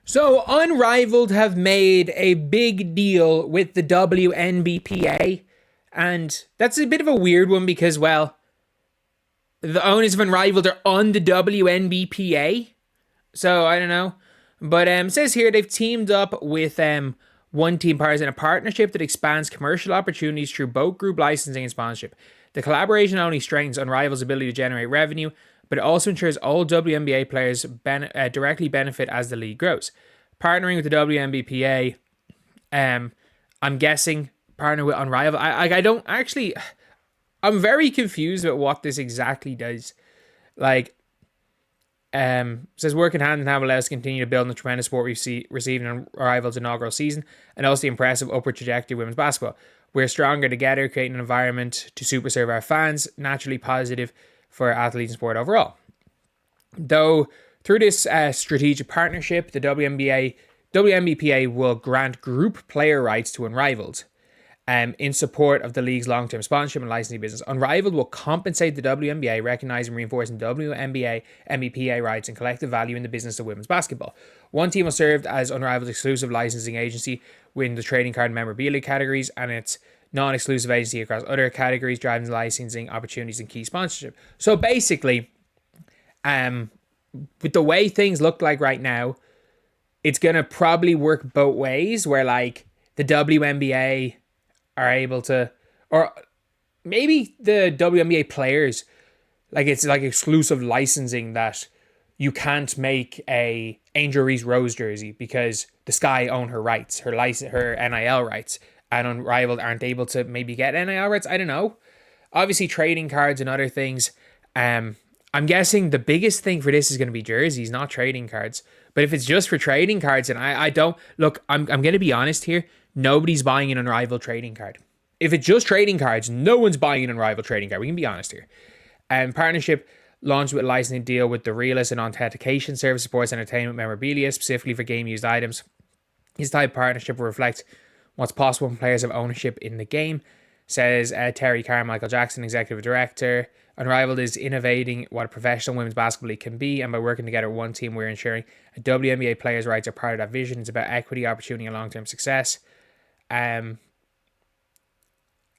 So, Unrivaled have made a big deal with the WNBPA, and that's a bit of a weird one because, well, the owners of Unrivaled are on the WNBPA, so I don't know. But it says here they've teamed up with One Team Partners in a partnership that expands commercial opportunities through both group licensing and sponsorship. The collaboration not only strengthens Unrivaled's ability to generate revenue, but it also ensures all WNBA players directly benefit as the league grows. Partnering with the WNBPA, I'm guessing partner with Unrivaled. I don't actually. I'm very confused about what this exactly does. Like, says working hand in hand will let us continue to build on the tremendous support we've received in Unrivaled's inaugural season, and also the impressive upward trajectory of women's basketball. We're stronger together, creating an environment to super serve our fans, naturally positive for athletes and sport overall. Though through this strategic partnership, the WNBPA will grant group player rights to Unrivaled in support of the league's long-term sponsorship and licensing business. Unrivaled will compensate the WNBA, recognizing and reinforcing WNBA rights and collective value in the business of women's basketball. One Team will serve as Unrivaled's exclusive licensing agency within the trading card and memorabilia categories, and its non-exclusive agency across other categories, driving licensing opportunities and key sponsorship. So basically, with the way things look like right now, it's going to probably work both ways, where like the WNBA are able to, or maybe the WNBA players, like it's like exclusive licensing that you can't make a Angel Reese Rose jersey because the Sky own her rights, her NIL rights, and Unrivaled aren't able to maybe get NIL rights. I don't know. Obviously, trading cards and other things. I'm guessing the biggest thing for this is going to be jerseys, not trading cards. But if it's just for trading cards, and I don't look, I'm going to be honest here. Nobody's buying an Unrivaled trading card. If it's just trading cards, no one's buying an Unrivaled trading card. We can be honest here. Partnership launched with a licensing deal with the Realist and Authentication Service supports entertainment memorabilia, specifically for game-used items. This type of partnership will reflect what's possible when players have ownership in the game, says Terry Carmichael Jackson, Executive Director. Unrivaled is innovating what a professional women's basketball league can be, and by working together One Team, we're ensuring a WNBA players' rights are part of that vision. It's about equity, opportunity, and long-term success.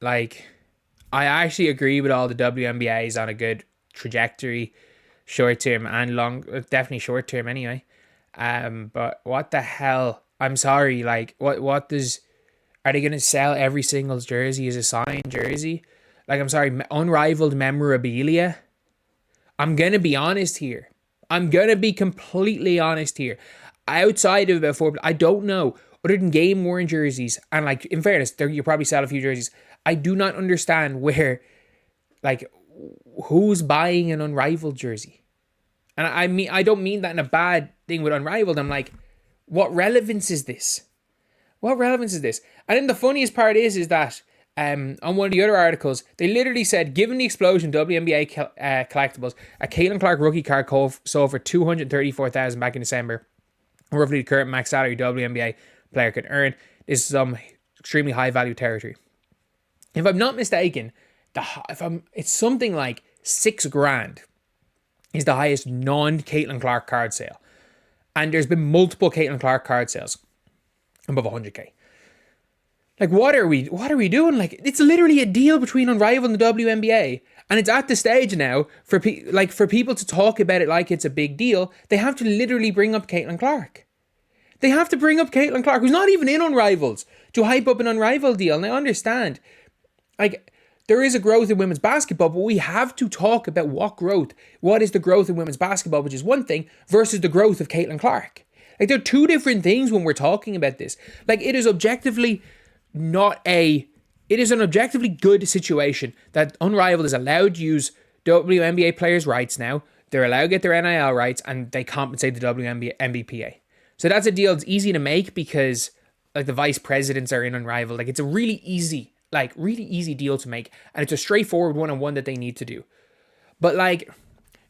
Like, I actually agree with all the WNBAs on a good trajectory, short term and long, definitely short term anyway. But what the hell? I'm sorry. Like, what does? Are they gonna sell every single jersey as a signed jersey? Like, I'm sorry, Unrivaled memorabilia. I'm gonna be honest here. I'm gonna be completely honest here. Outside of about 4, I don't know. Other than game worn jerseys, and like in fairness, you probably sell a few jerseys. I do not understand where, like, who's buying an Unrivaled jersey. And I mean, I don't mean that in a bad thing with Unrivaled. I'm like, what relevance is this? What relevance is this? And then the funniest part is that on one of the other articles, they literally said, given the explosion of WNBA collectibles, a Caitlin Clark rookie card sold for $234,000 back in December, roughly the current max salary WNBA player can earn. This is some extremely high value territory. If I'm not mistaken, it's something like $6,000 is the highest non-Caitlin Clark card sale. And there's been multiple Caitlin Clark card sales above 100k. Like, what are we doing? Like, it's literally a deal between Unrivaled and the WNBA. And it's at the stage now for people to talk about it like it's a big deal. They have to literally bring up Caitlin Clark. They have to bring up Caitlin Clark, who's not even in Unrivaled, to hype up an Unrivaled deal. And I understand, like, there is a growth in women's basketball, but we have to talk about what is the growth in women's basketball, which is one thing, versus the growth of Caitlin Clark. Like, they're two different things when we're talking about this. Like, it is objectively it is an objectively good situation that Unrivaled is allowed to use WNBA players' rights now. They're allowed to get their NIL rights, and they compensate the WNBA. So that's a deal that's easy to make because, like, the vice presidents are in Unrivaled. Like, it's a really easy deal to make, and it's a straightforward one-on-one that they need to do. But, like,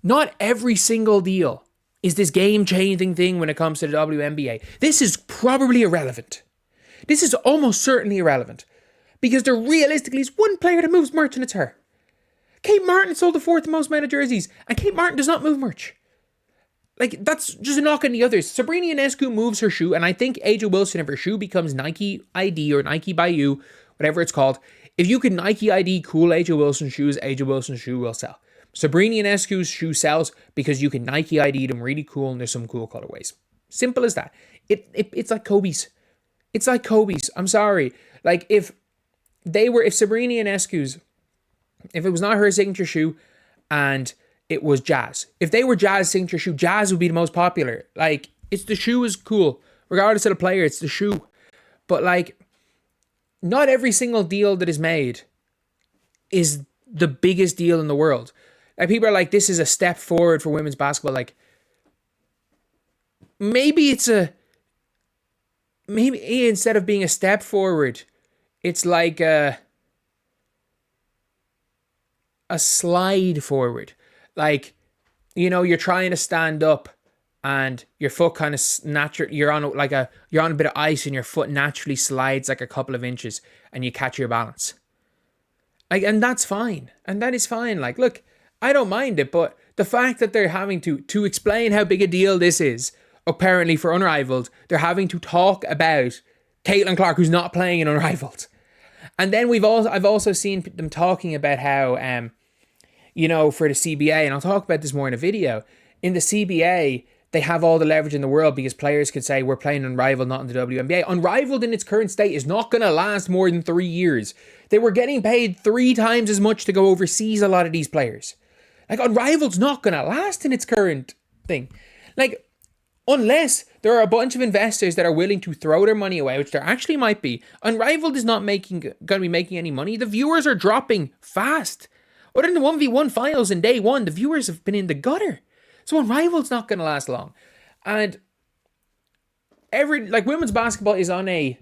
not every single deal is this game-changing thing when it comes to the WNBA. This is probably irrelevant. This is almost certainly irrelevant because there realistically is one player that moves merch, and it's her. Kate Martin sold the 4th most amount of jerseys, and Kate Martin does not move merch. Like, that's just a knock on the others. Sabrina Ionescu moves her shoe, and I think AJ Wilson, if her shoe becomes Nike ID or Nike by You, whatever it's called, if you can Nike ID cool AJ Wilson shoes, AJ Wilson's shoe will sell. Sabrina Ionescu's shoe sells because you can Nike ID them really cool, and there's some cool colorways. Simple as that. It's like Kobe's. It's like Kobe's. I'm sorry. Like, if Sabrina Ionescu's, if it was not her signature shoe and it was Jazz, if they were Jazz signature shoe, Jazz would be the most popular. Like, it's the shoe is cool. Regardless of the player, it's the shoe. But, like, not every single deal that is made is the biggest deal in the world. Like, people are like, this is a step forward for women's basketball. Like, maybe instead of being a step forward, it's like a slide forward. Like, you know, you're trying to stand up and your foot kind of you're on a bit of ice and your foot naturally slides like a couple of inches and you catch your balance. Like, and that's fine. And that is fine. Like, look, I don't mind it, but the fact that they're having to explain how big a deal this is, apparently for Unrivaled, they're having to talk about Caitlin Clark, who's not playing in Unrivaled. And then I've also seen them talking about how, you know, for the CBA, and I'll talk about this more in a video, in the CBA, they have all the leverage in the world because players could say, we're playing Unrivaled, not in the WNBA. Unrivaled in its current state is not going to last more than 3 years. They were getting paid 3 times as much to go overseas, a lot of these players. Like, Unrivaled's not going to last in its current thing. Like, unless there are a bunch of investors that are willing to throw their money away, which there actually might be. Unrivaled is not going to be making any money. The viewers are dropping fast. Other than the 1v1 finals in day one, the viewers have been in the gutter. So Unrivaled's not going to last long. And women's basketball is on a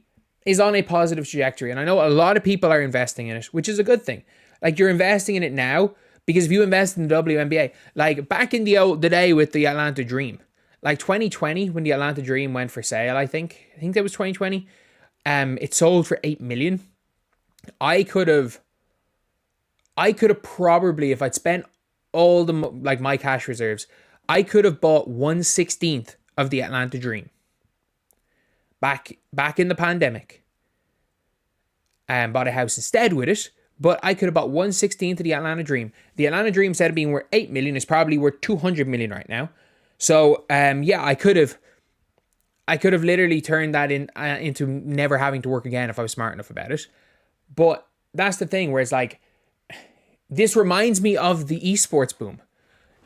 positive trajectory. And I know a lot of people are investing in it, which is a good thing. Like, you're investing in it now because if you invest in the WNBA, like back in the day with the Atlanta Dream, like 2020, when the Atlanta Dream went for sale, I think that was 2020. It sold for $8 million. I could have probably, if I'd spent all my cash reserves, I could have bought 1/16 of the Atlanta Dream. Back in the pandemic. And bought a house instead with it. But I could have bought 1/16 of the Atlanta Dream. The Atlanta Dream, instead of being worth $8 million, is probably worth $200 million right now. So, I could have literally turned that into never having to work again if I was smart enough about it. But that's the thing, where it's like, this reminds me of the esports boom.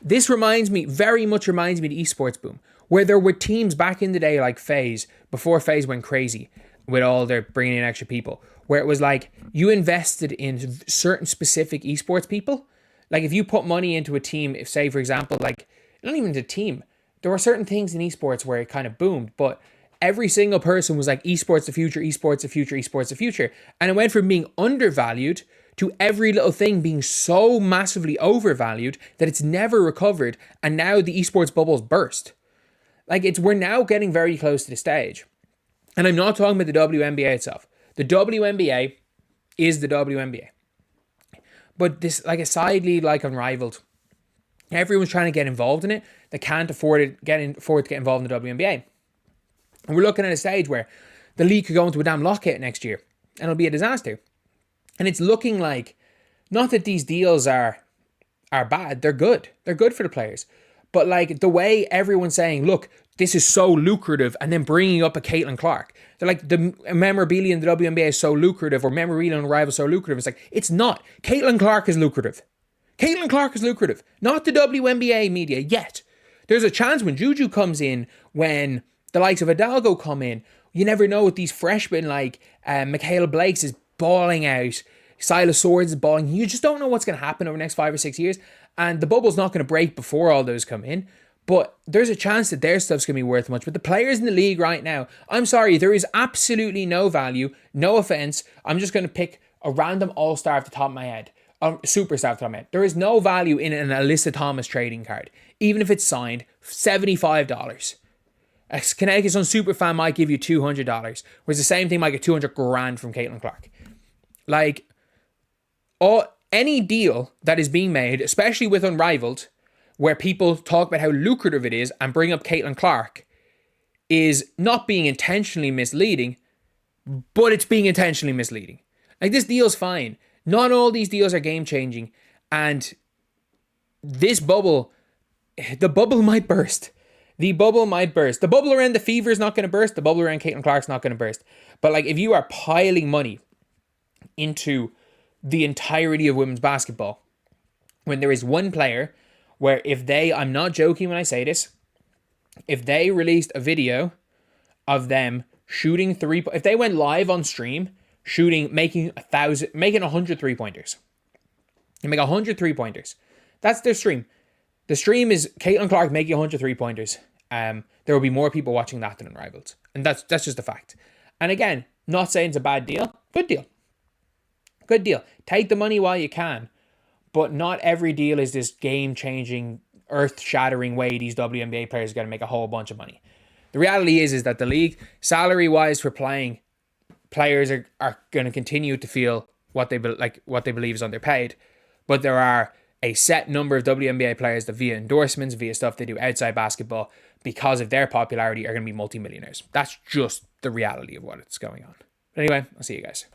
This very much reminds me of the esports boom, where there were teams back in the day like FaZe, before FaZe went crazy with all their bringing in extra people, where it was like, you invested in certain specific esports people. Like, if you put money into a team, if, say, for example, like, not even the team, there were certain things in esports where it kind of boomed, but every single person was like, esports the future, esports the future, esports the future. And it went from being undervalued to every little thing being so massively overvalued that it's never recovered. And now the esports bubbles burst. Like, we're now getting very close to the stage. And I'm not talking about the WNBA itself. The WNBA is the WNBA. But this, like a side league like Unrivaled, everyone's trying to get involved in it. They can't afford to get involved in the WNBA. And we're looking at a stage where the league could go into a damn lockout next year. And it'll be a disaster. And it's looking like, not that these deals are bad. They're good. They're good for the players. But like, the way everyone's saying, look, this is so lucrative, and then bringing up a Caitlin Clark. They're like, the memorabilia in the WNBA is so lucrative, or memorabilia on Unrivaled is so lucrative. It's like, it's not. Caitlin Clark is lucrative. Caitlin Clark is lucrative. Not the WNBA media yet. There's a chance when Juju comes in, when the likes of Hidalgo come in, you never know with these freshmen like Michaela Blakes is balling out, Silas Swords is balling. You just don't know what's going to happen over the next 5 or 6 years. And the bubble's not going to break before all those come in. But there's a chance that their stuff's going to be worth much. But the players in the league right now, I'm sorry, there is absolutely no value. No offense. I'm just going to pick a random all-star off the top of my head. Superstar off the top of my head. There is no value in an Alyssa Thomas trading card. Even if it's signed, $75. A Connecticut Sun Superfan might give you $200. Whereas the same thing might get $200,000 from Caitlin Clark. Like, any deal that is being made, especially with Unrivaled, where people talk about how lucrative it is and bring up Caitlin Clark is not being intentionally misleading, but it's being intentionally misleading. Like, this deal's fine. Not all these deals are game changing. And this bubble, the bubble might burst. The bubble might burst. The bubble around the Fever is not going to burst. The bubble around Caitlin Clark's not going to burst. But like, if you are piling money into the entirety of women's basketball, when there is one player where if they, I'm not joking when I say this, if they released a video of them shooting if they went live on stream, making 100 3-pointers, and make 100 3-pointers, that's their stream. The stream is Caitlin Clark making 100 3-pointers. There will be more people watching that than Unrivaled. And that's just a fact. And again, not saying it's a bad deal. Good deal. Good deal. Take the money while you can. But not every deal is this game-changing, earth-shattering way these WNBA players are going to make a whole bunch of money. The reality is that the league, salary-wise for playing, players are going to continue to feel what they believe is underpaid. But there are a set number of WNBA players that via endorsements, via stuff they do outside basketball, because of their popularity, are going to be multimillionaires. That's just the reality of what's going on. But anyway, I'll see you guys.